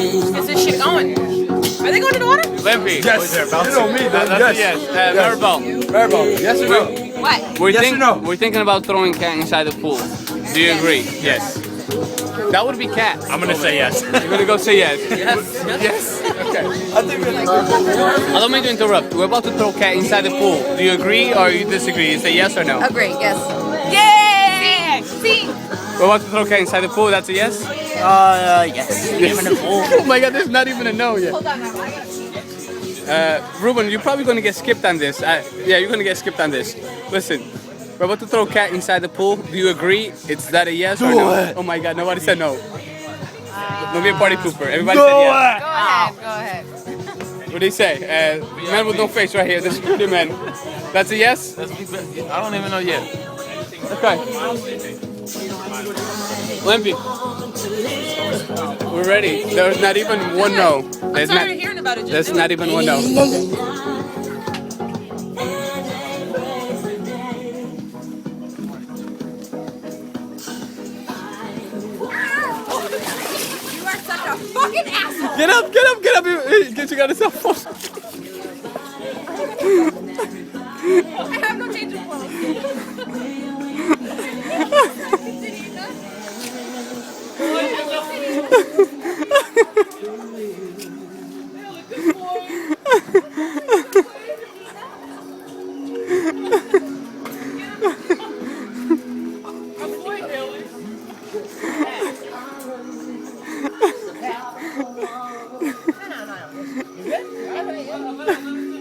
Is this shit going? Are they going in the water? Limpy. Yes. You know me, then. That's Yes. a yes. Maribel. Maribel, yes or no? What? We're, Yes or no? we're thinking about throwing Cat inside the pool. Do you agree? Yes. That would be Cat. I'm gonna say yes. You're gonna go say yes. Yes. Okay. I think I don't mean to interrupt. We're about to throw Cat inside the pool. Do you agree or you disagree? You say yes or no? Agree, yes. Yay! See? We're about to throw Cat inside the pool. That's a yes? Yes. Even a pool. Oh my god, there's not even a no yet. Hold on, I got Ruben, you're probably gonna get skipped on this. Yeah, you're gonna get skipped on this. Listen, we're about to throw Cat inside the pool. Do you agree? It's that a yes or no? it. Oh my god, nobody said no. Don't be a party pooper. Everybody Go said yes. Go ahead, go ahead. What do you say? Man with no face right here. This security man. That's a yes? I don't even know yet. Okay. Limpy. We're ready. There's not even one no. I'm There's tired not, of hearing about it. Just there's do not it. even one no. You are such a fucking asshole. Get up, get up, get up. Get you got a cell phone. I have no change of clothes.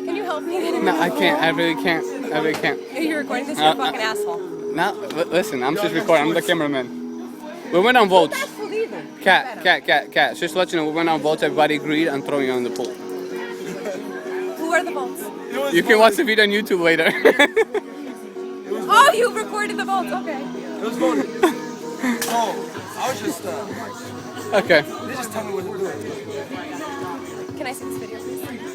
Can you help me? No, I can't. I really can't. I really can't. Are you recording this? You're a fucking asshole. No, listen, I'm just recording. I'm the cameraman. We went on votes. Asshole either. Cat. Just to let you know, we went on votes. Everybody agreed on throwing you in the pool. Who are the votes? You can watch the video on YouTube later. Oh, you recorded the votes. Okay. It was voted. Oh, I was just, Okay. they just tell me what to do. Can I see this video, please?